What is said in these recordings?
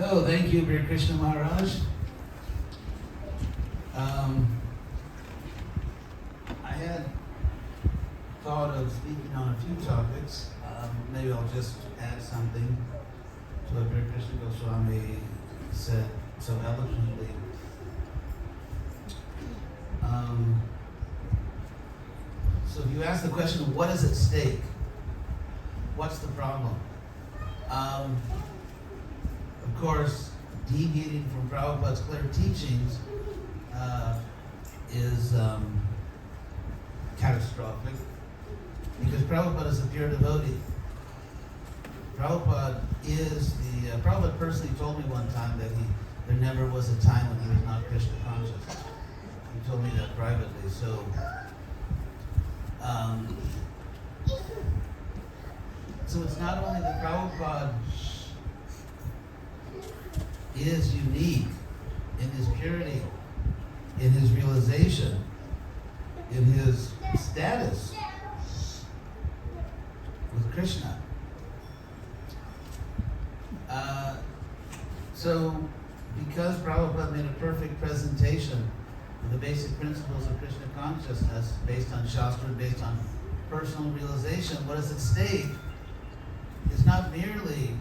So, thank you, Hare Krishna Maharaj. I had thought of speaking on a few topics. Maybe I'll just add something to what Hare Krishna Goswami said so eloquently. So if you ask the question, what is at stake? What's the problem? Of course, deviating from Prabhupada's clear teachings is catastrophic, because Prabhupada is a pure devotee. Prabhupada personally told me one time that there never was a time when he was not Krishna conscious. He told me that privately. So it's not only that Prabhupada is unique in his purity, in his realization, in his status with Krishna. So because Prabhupada made a perfect presentation of the basic principles of Krishna consciousness based on Shastra, based on personal realization, what is at stake is not merely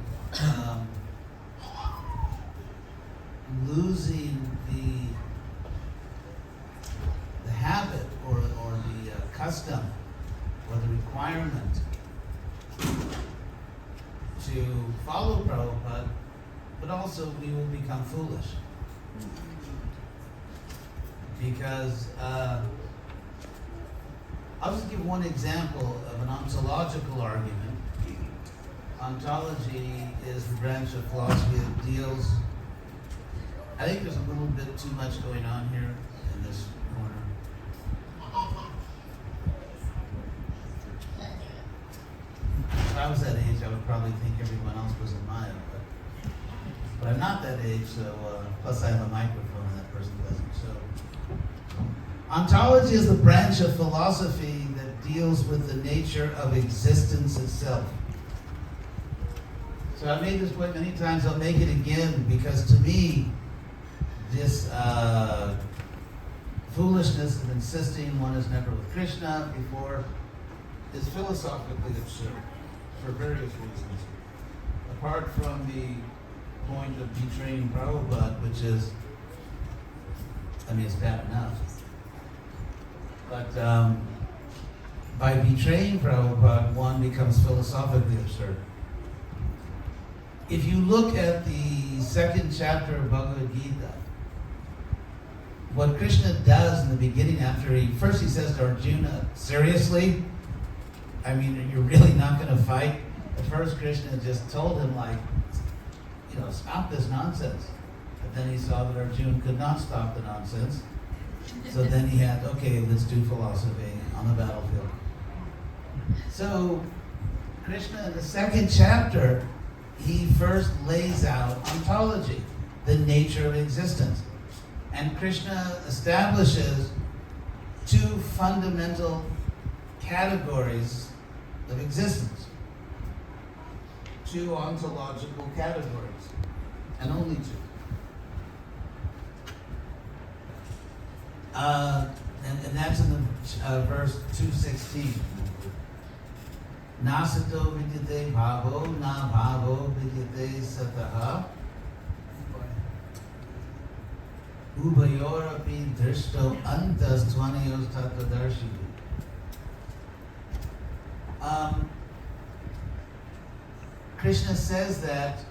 losing the habit or the custom or the requirement to follow Prabhupada, but also we will become foolish. Because I'll just give one example of an ontological argument. Ontology is the branch of philosophy that deals, I think there's a little bit too much going on here in this corner. If I was that age, I would probably think everyone else was in Maya, but I'm not that age, so plus I have a microphone and that person doesn't. So ontology is the branch of philosophy that deals with the nature of existence itself. So I made this point many times, I'll make it again, because to me, this foolishness of insisting one is never with Krishna before is philosophically absurd for various reasons. Apart from the point of betraying Prabhupada, which is, it's bad enough. But by betraying Prabhupada, one becomes philosophically absurd. If you look at the second chapter of Bhagavad-gita, what Krishna does in the beginning, first he says to Arjuna, seriously? You're really not going to fight? At first Krishna just told him, stop this nonsense. But then he saw that Arjuna could not stop the nonsense. So then he had, okay, let's do philosophy on the battlefield. So Krishna, in the second chapter, he first lays out ontology, the nature of existence. And Krishna establishes two fundamental categories of existence. Two ontological categories, and only two. And that's in the verse 216. Nasato vidyate bhavo, na bhavo vidyate sataha. Ubayorapi drishto antas tvanayos tattadarshi. Krishna says that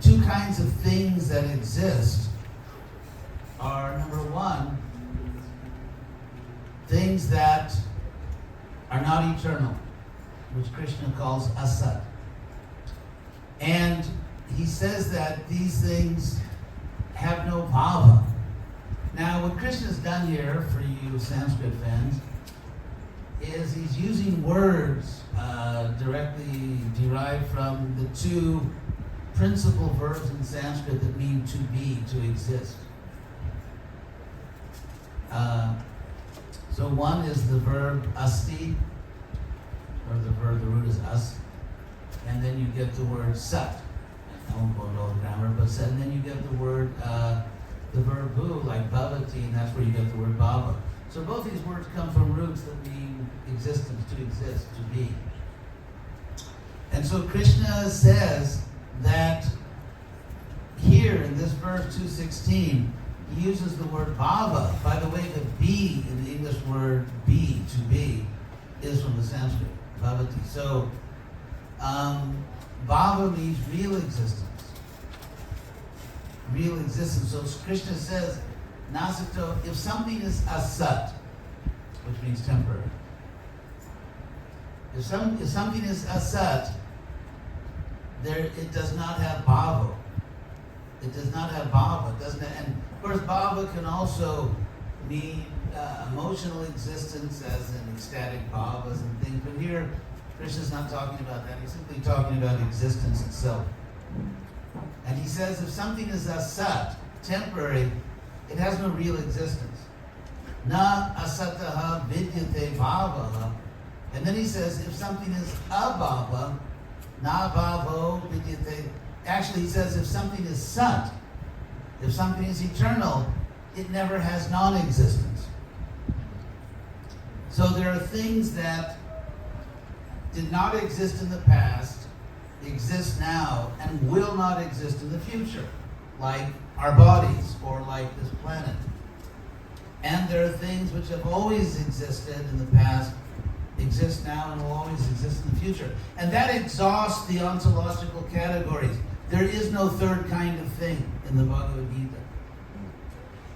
two kinds of things that exist are, number one, things that are not eternal, which Krishna calls asat. And he says that these things have no bhava. Now, what Krishna's done here, for you Sanskrit fans, is he's using words directly derived from the two principal verbs in Sanskrit that mean to be, to exist. So one is the verb asti, or the root is as, and then you get the word sat. I won't go into all the grammar, but and then you get the word, the verb bhu, like bhavati, and that's where you get the word bhava. So both these words come from roots that mean existence, to exist, to be. And so Krishna says that here in this verse 216, he uses the word bhava. By the way, the be in the English word be, to be, is from the Sanskrit, bhavati. So bhava means real existence. Real existence. So Krishna says, Nasito, if something is asat, which means temporary. If something is asat, it does not have bhava. It does not have bhava. And of course, bhava can also mean emotional existence, as in ecstatic bhavas and things. But here, Krishna's not talking about that. He's simply talking about existence itself. And he says if something is asat, temporary, it has no real existence. Na asataha vidyate bhavaha. And then he says if something is abhava, na bhavo vidyate. Actually, he says if something is sat, if something is eternal, it never has non-existence. So there are things that did not exist in the past, exist now, and will not exist in the future, like our bodies or like this planet. And there are things which have always existed in the past, exist now, and will always exist in the future. And that exhausts the ontological categories. There is no third kind of thing in the Bhagavad-gita.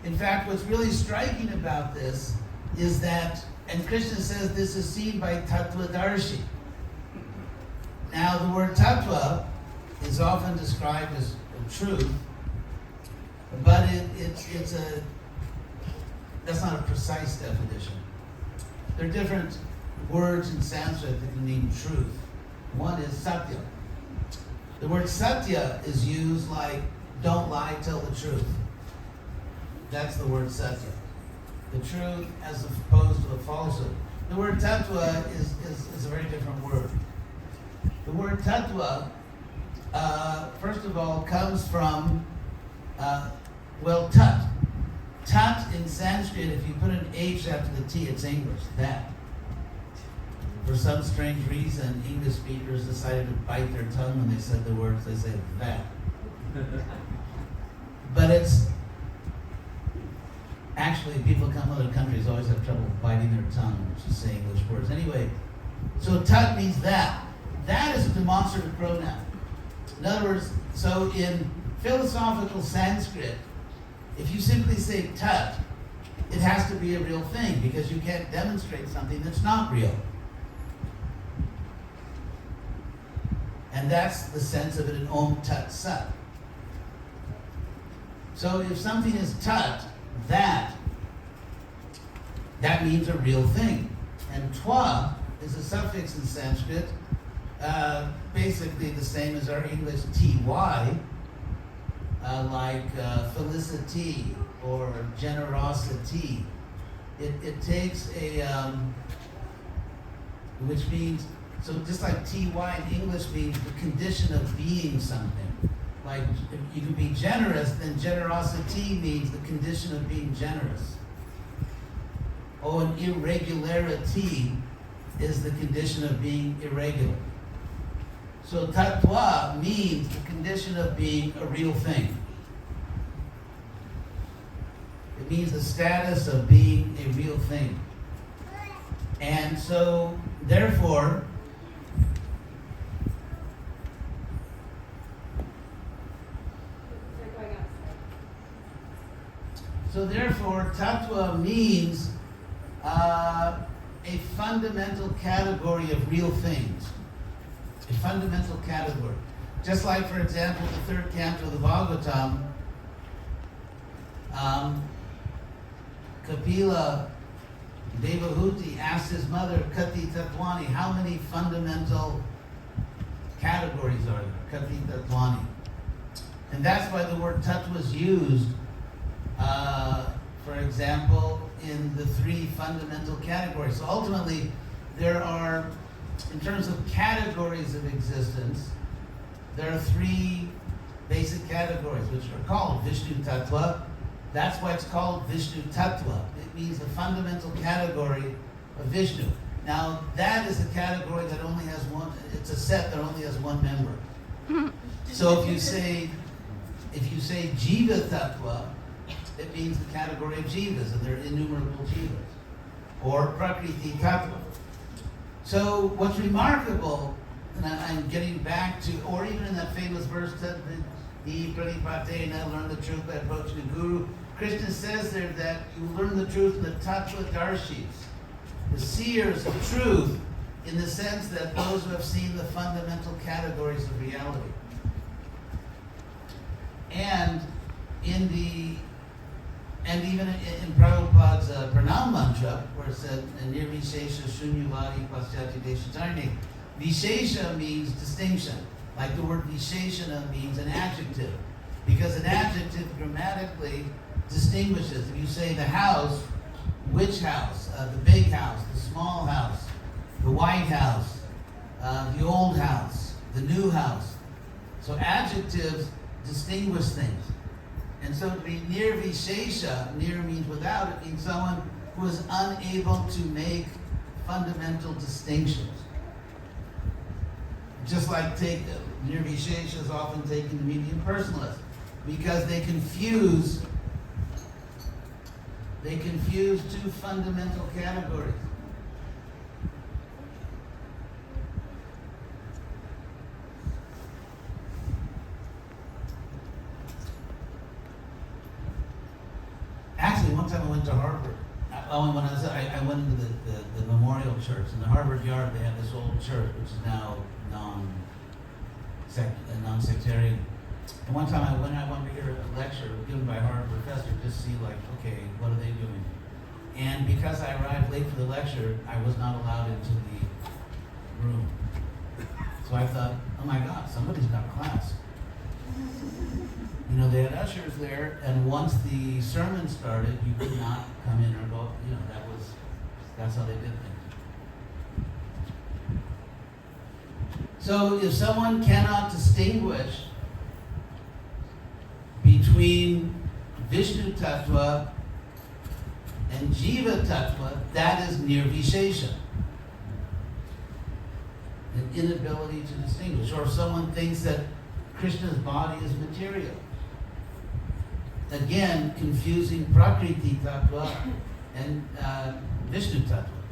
In fact, what's really striking about this is that, and Krishna says this is seen by Tattvadarshi. Now, the word tattva is often described as a truth, but that's not a precise definition. There are different words in Sanskrit that can mean truth. One is satya. The word satya is used like, don't lie, tell the truth. That's the word satya. The truth as opposed to a falsehood. The word tattva is a very different word. The word tattva, first of all, comes from, tat. Tat in Sanskrit, if you put an H after the T, it's English, that. For some strange reason, English speakers decided to bite their tongue when they said the words, they say that. But it's, actually, people come from other countries always have trouble biting their tongue, which is saying English words. Anyway, so tat means that. That is a demonstrative pronoun. In other words, so in philosophical Sanskrit, if you simply say tat, it has to be a real thing because you can't demonstrate something that's not real. And that's the sense of it in Om Tat Sat. So if something is tat, that means a real thing. And twa is a suffix in Sanskrit, basically the same as our English ty, like felicity or generosity. It takes a, which means, so just like ty in English means the condition of being something. Like if you can be generous, then generosity means the condition of being generous. Oh, an irregularity is the condition of being irregular. So tattva means the condition of being a real thing. It means the status of being a real thing. And so, therefore, tattva means a fundamental category of real things. A fundamental category. Just like, for example, the third canto of the Bhagavatam, Kapila Devahuti asked his mother, Kati Tatvani, how many fundamental categories are there? Kati Tatvani. And that's why the word tattva is used, for example, in the three fundamental categories. So ultimately, there are, in terms of categories of existence, there are three basic categories, which are called Vishnu Tattva. That's why it's called Vishnu Tattva. It means the fundamental category of Vishnu. Now, that is a category that only has one, it's a set that only has one member. So if you say Jiva Tattva, it means the category of Jivas, and there are innumerable Jivas. Or Prakriti Tattva. So what's remarkable, and I'm getting back to, or even in that famous verse, the Pranipatena, learn the truth by approaching the Guru, Krishna says there that you learn the truth in the Tattva Darshis, the seers of truth, in the sense that those who have seen the fundamental categories of reality. And even in Prabhupada's Pranam Mantra, where it said, Nirvishesha Shunyavadi Paschati Deshatarni, Vishesha means distinction. Like the word Visheshana means an adjective. Because an adjective grammatically distinguishes. If you say the house, which house? The big house, the small house, the white house, the old house, the new house. So adjectives distinguish things. And so to be near Vishesha, near means without, it means someone who is unable to make fundamental distinctions. Just like near Vishesha is often taken to mean the impersonalist, because they confuse two fundamental categories. Actually, one time I went to Harvard. I went into the Memorial Church. In the Harvard Yard, they have this old church, which is now non-sectarian. And one time I wanted to hear a lecture given by a Harvard professor, just to see, like, okay, what are they doing? And because I arrived late for the lecture, I was not allowed into the room. So I thought, oh my God, somebody's got class. You know, they had ushers there, and once the sermon started, you could not come in or go. You know, that's how they did things. So if someone cannot distinguish between Vishnu Tattva and Jiva Tattva, that is nirvishesha. An inability to distinguish. Or if someone thinks that Krishna's body is material. Again, confusing Prakriti Tattva and Vishnu Tattva.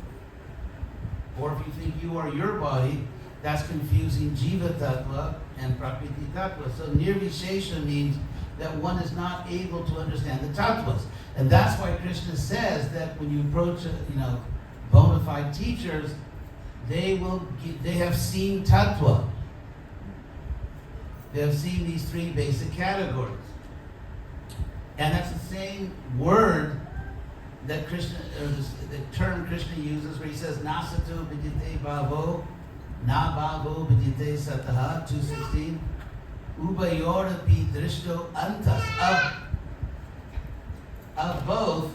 Or if you think you are your body, that's confusing Jiva Tattva and Prakriti Tattva. So nirvishesha means that one is not able to understand the tattvas. And that's why Krishna says that when you approach, bona fide teachers, they have seen tattva. They have seen these three basic categories. And that's the same word that Krishna, or the term Krishna uses, where he says, Nasato vidite bhavo, na bhavo vidite sataha, 2:16. Ubayorapi drishto antas, of both,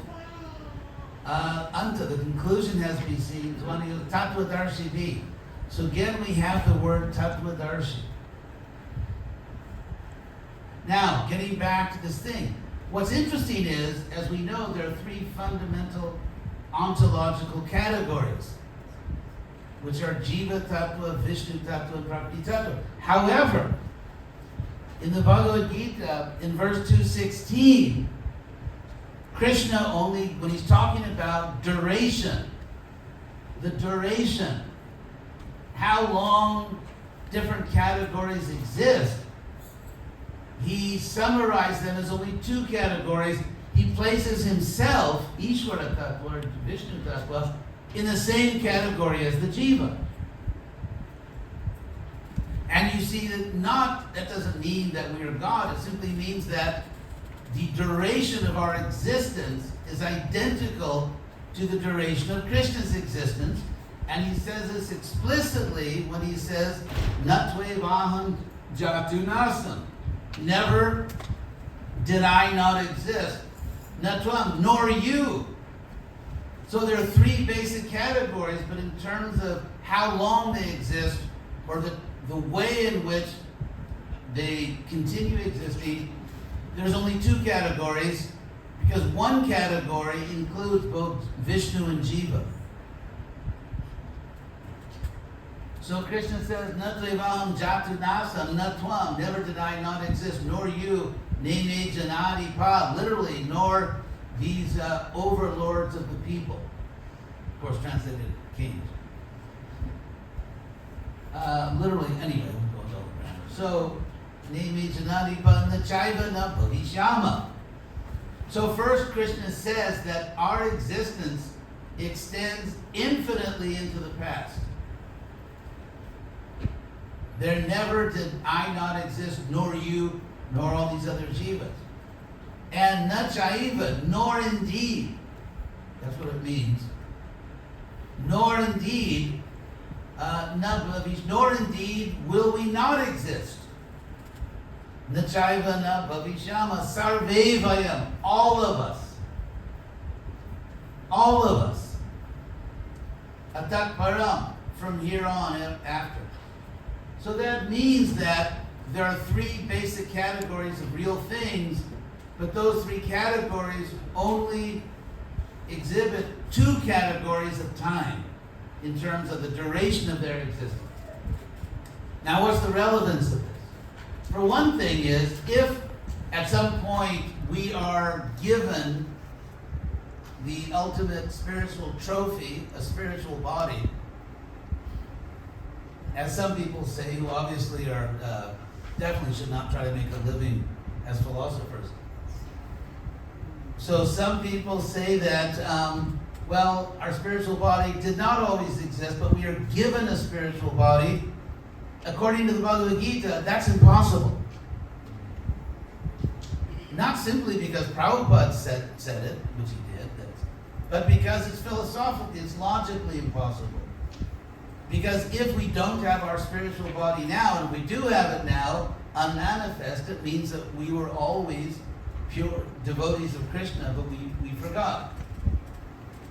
anta, the conclusion has to be seen, is one of the tattvadarshi bhi. So again, we have the word tattvadarshi. Now, getting back to this thing. What's interesting is, as we know, there are three fundamental ontological categories, which are Jiva Tattva, Vishnu Tattva, and Prakriti Tattva. However, in the Bhagavad-gita, in verse 2:16, Krishna only, when he's talking about duration, the duration, how long different categories exist, he summarized them as only two categories. He places himself, Ishvara Tattva or Vishnu Tattva, in the same category as the Jiva. And you see that doesn't mean that we are God. It simply means that the duration of our existence is identical to the duration of Krishna's existence. And he says this explicitly when he says, Natve Vaham Jatunasam. Never did I not exist. Natvam, nor you. So there are three basic categories, but in terms of how long they exist, or the way in which they continue existing. There's only two categories, because one category includes both Vishnu and Jiva. So Krishna says, Na tvevaham jatu nasam, na tvam, never did I not exist, nor you, nene janadi pad, literally, nor these overlords of the people. Of course, translated kings. Literally, anyway, we'll go over grammar. So, nene janadi pad, na chaiva na bhavishyama. So first, Krishna says that our existence extends infinitely into the past. There never did I not exist, nor you, nor all these other jivas. And na chaiva, nor indeed, that's what it means, nor indeed, nor indeed will we not exist. Na chaiva na bhavishyama sarve vayam, all of us. All of us. Atat param, from here on after. So that means that there are three basic categories of real things, but those three categories only exhibit two categories of time in terms of the duration of their existence. Now, what's the relevance of this? For one thing is, if at some point we are given the ultimate spiritual trophy, a spiritual body, as some people say, who obviously are definitely should not try to make a living as philosophers. So some people say that, well, our spiritual body did not always exist, but we are given a spiritual body. According to the Bhagavad-gita, that's impossible. Not simply because Prabhupada said it, which he did, but because it's philosophically, it's logically impossible. Because if we don't have our spiritual body now, and if we do have it now, unmanifest, it means that we were always pure devotees of Krishna, but we forgot.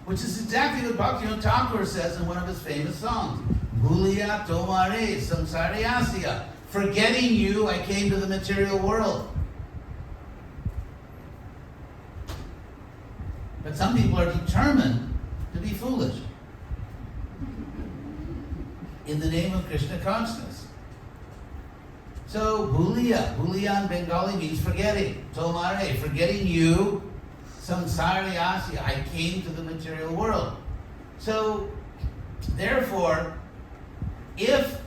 Which is exactly what Bhaktivinoda Thakur says in one of his famous songs. Bhuliya tomare samsare asya. Forgetting you, I came to the material world. But some people are determined to be foolish in the name of Krishna consciousness. So, bhuliya in Bengali means forgetting. Tomare, forgetting you. Samsari asya, I came to the material world. So, therefore, if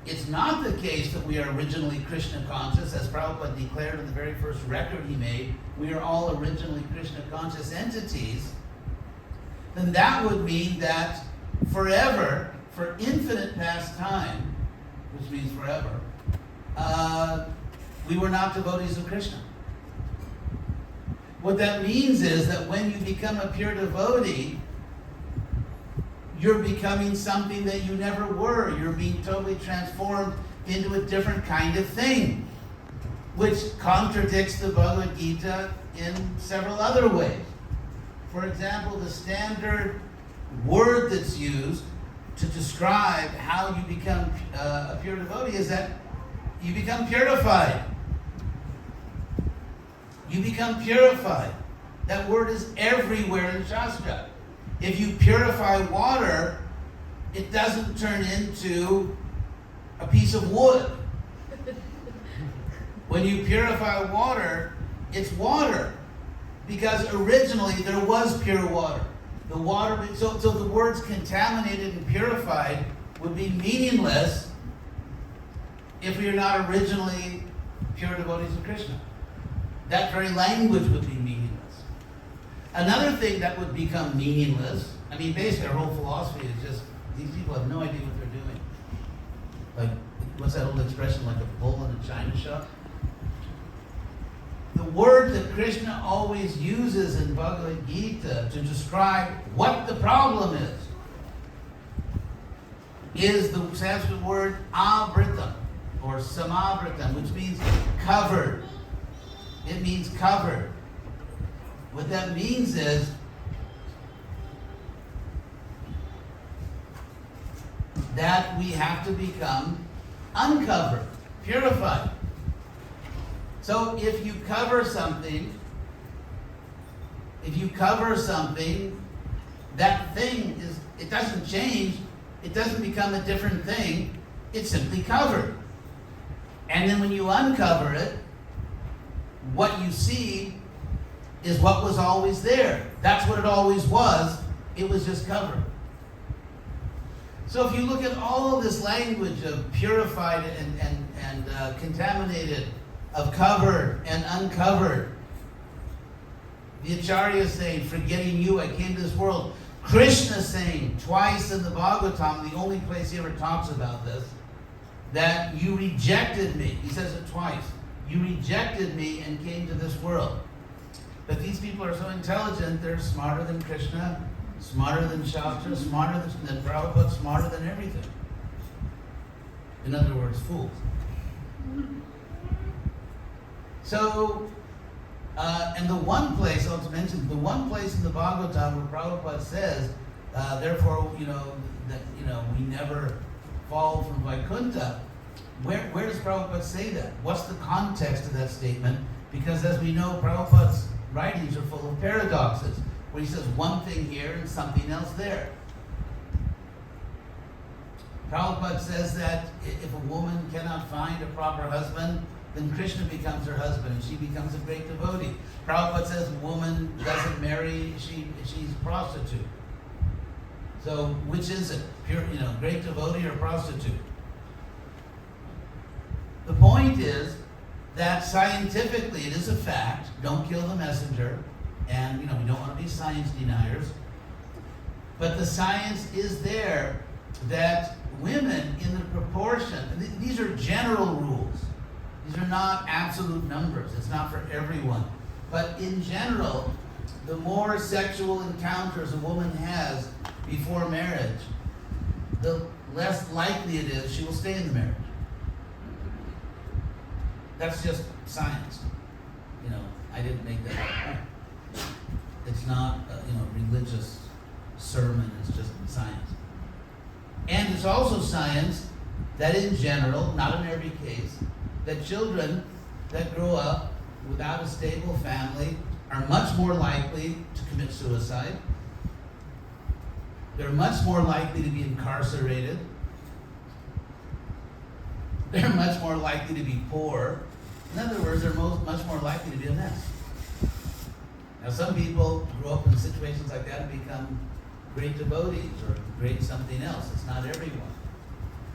it's not the case that we are originally Krishna conscious, as Prabhupada declared in the very first record he made, we are all originally Krishna conscious entities, then that would mean that forever, for infinite past time, which means forever, we were not devotees of Krishna. What that means is that when you become a pure devotee, you're becoming something that you never were. You're being totally transformed into a different kind of thing, which contradicts the Bhagavad-gita in several other ways. For example, the standard word that's used to describe how you become a pure devotee is that you become purified. You become purified. That word is everywhere in Shastra. If you purify water, it doesn't turn into a piece of wood. When you purify water, it's water. Because originally there was pure water. The water, so the words contaminated and purified would be meaningless if we are not originally pure devotees of Krishna. That very language would be meaningless. Another thing that would become meaningless, I mean, basically our whole philosophy is just, these people have no idea what they're doing. Like, what's that old expression, like a bull in a china shop? The word that Krishna always uses in Bhagavad-gita to describe what the problem is the Sanskrit word avritam, or samavritam, which means covered. It means covered. What that means is that we have to become uncovered, purified. So if you cover something, that thing it doesn't change, it doesn't become a different thing, it's simply covered. And then when you uncover it, what you see is what was always there. That's what it always was. It was just covered. So if you look at all of this language of purified and contaminated, of covered and uncovered, the Acharya saying, forgetting you, I came to this world. Krishna saying twice in the Bhagavatam, the only place he ever talks about this, that you rejected me. He says it twice. You rejected me and came to this world. But these people are so intelligent, they're smarter than Krishna, smarter than Shastra, smarter than Prabhupada, smarter than everything. In other words, fools. So, and the one place, I'll mention, the one place in the Bhagavatam where Prabhupada says, therefore, we never fall from Vaikuntha. Where does Prabhupada say that? What's the context of that statement? Because as we know, Prabhupada's writings are full of paradoxes, where he says one thing here and something else there. Prabhupada says that if a woman cannot find a proper husband, then Krishna becomes her husband and she becomes a great devotee. Prabhupada says a woman doesn't marry, she's a prostitute. So which is it? Pure, great devotee or prostitute? The point is that scientifically it is a fact, don't kill the messenger, and we don't want to be science deniers, but the science is there that women in the proportion, these are general rules, these are not absolute numbers, it's not for everyone, but in general, the more sexual encounters a woman has before marriage, the less likely it is she will stay in the marriage. That's just science. I didn't make that up. It's not a religious sermon, it's just science. And it's also science that in general, not in every case, that children that grow up without a stable family are much more likely to commit suicide. They're much more likely to be incarcerated. They're much more likely to be poor. In other words, they're much more likely to be a mess. Now, some people grow up in situations like that and become great devotees or great something else. It's not everyone.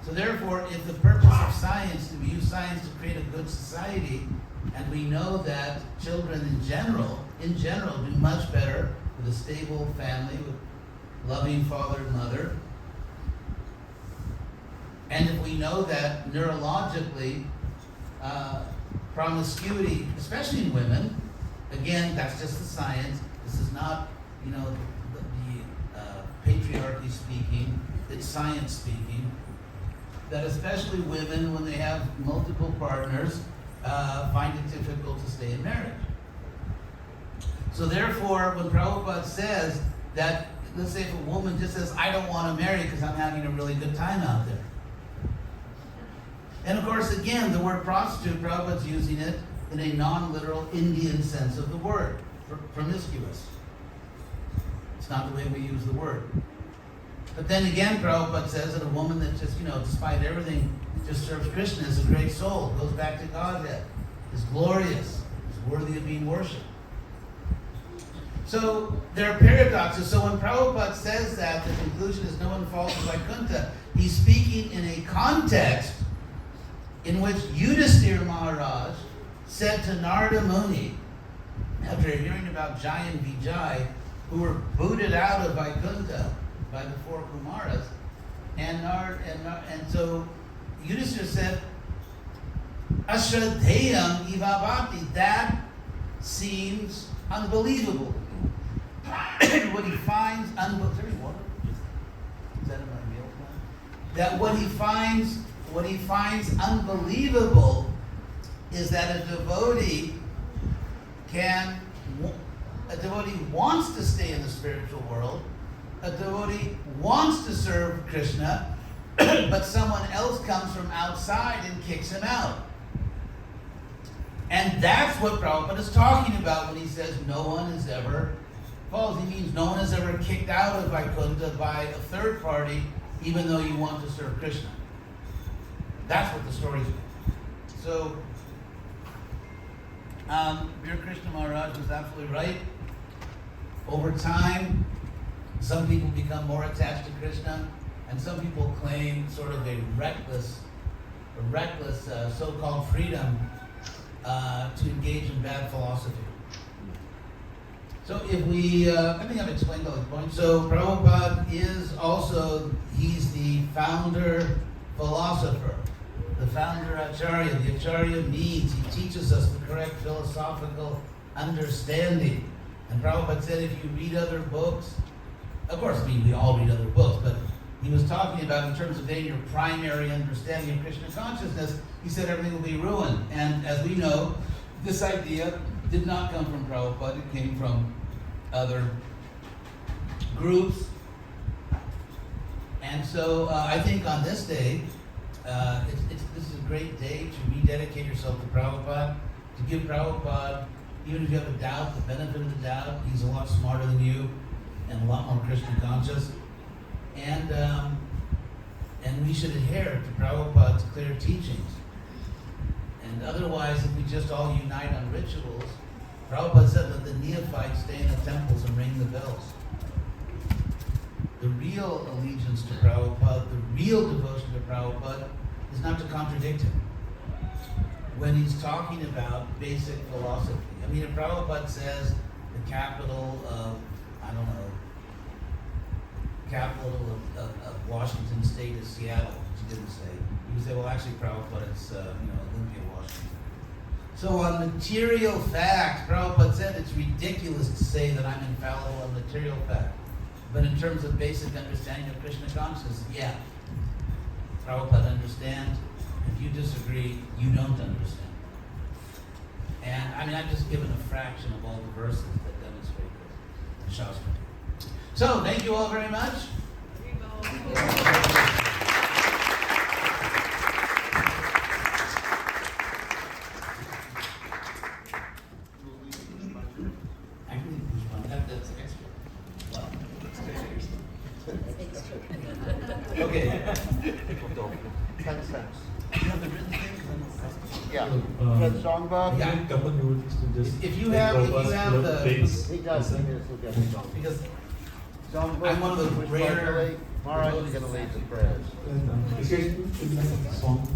So therefore, if the purpose of science, to use science to create a good society, and we know that children in general do much better with a stable family, with loving father and mother, and if we know that neurologically, promiscuity, especially in women, again, that's just the science. This is not, the patriarchy speaking. It's science speaking. That especially women, when they have multiple partners, find it difficult to stay in marriage. So therefore, when Prabhupada says that, let's say if a woman just says, I don't want to marry because I'm having a really good time out there. And of course, again, the word prostitute, Prabhupada's using it in a non-literal Indian sense of the word, promiscuous. It's not the way we use the word. But then again, Prabhupada says that a woman that just, despite everything, just serves Krishna is a great soul, goes back to Godhead, is glorious, is worthy of being worshipped. So there are paradoxes. So when Prabhupada says that the conclusion is no one falls to Vaikuntha, he's speaking in a context in which Yudhisthira Maharaj said to Narada Muni, after hearing about Jai and Vijay, who were booted out of Vaikuntha by the four Kumaras, and so Yudhisthira said, Ashradheyam ivabhati, that seems unbelievable. What he finds unbelievable. Is that in my meal plan? That what he finds unbelievable is that a devotee wants to stay in the spiritual world, a devotee wants to serve Krishna, but someone else comes from outside and kicks him out. And that's what Prabhupada is talking about when he says no one is ever false. He means no one is ever kicked out of Vaikuntha by a third party, even though you want to serve Krishna. That's what the story is. So, Dear Krishna Maharaj was absolutely right. Over time, some people become more attached to Krishna, and some people claim sort of a reckless so-called freedom to engage in bad philosophy. So if we, I think I've explained all the points. So Prabhupada is also, he's the founder philosopher, the founder acharya. The acharya means he teaches us the correct philosophical understanding. And Prabhupada said if you read other books, of course, I mean, we all read other books, but he was talking about in terms of getting your primary understanding of Krishna consciousness, he said everything will be ruined. And as we know, this idea did not come from Prabhupada, it came from other groups. And so I think on this day, this is a great day to rededicate yourself to Prabhupada, to give Prabhupada, even if you have a doubt, the benefit of the doubt. He's a lot smarter than you and a lot more Krishna conscious. And we should adhere to Prabhupada's clear teachings. And otherwise, if we just all unite on rituals, Prabhupada said that the neophytes stay in the temples and ring the bells. The real allegiance to Prabhupada, the real devotion to Prabhupada, is not to contradict him when he's talking about basic philosophy. I mean, if Prabhupada says the capital of, capital of Washington State is Seattle, which he didn't say. He would say, well, actually, Prabhupada, it's Olympia, Washington. So on material fact, Prabhupada said it's ridiculous to say that I'm infallible on material fact. But in terms of basic understanding of Krishna consciousness, yeah, Prabhupada understands. If you disagree, you don't understand. And I mean, I've just given a fraction of all the verses that demonstrate this. Shastra. So, thank you all very much. Okay. 10 cents. You have the written thing? Yeah. Red songbook. Yeah. If you have the, He does. He does. He'll get the songbook. because Songbook. I'm one of those which rare Tomorrow he's going to lead the prayers. Song.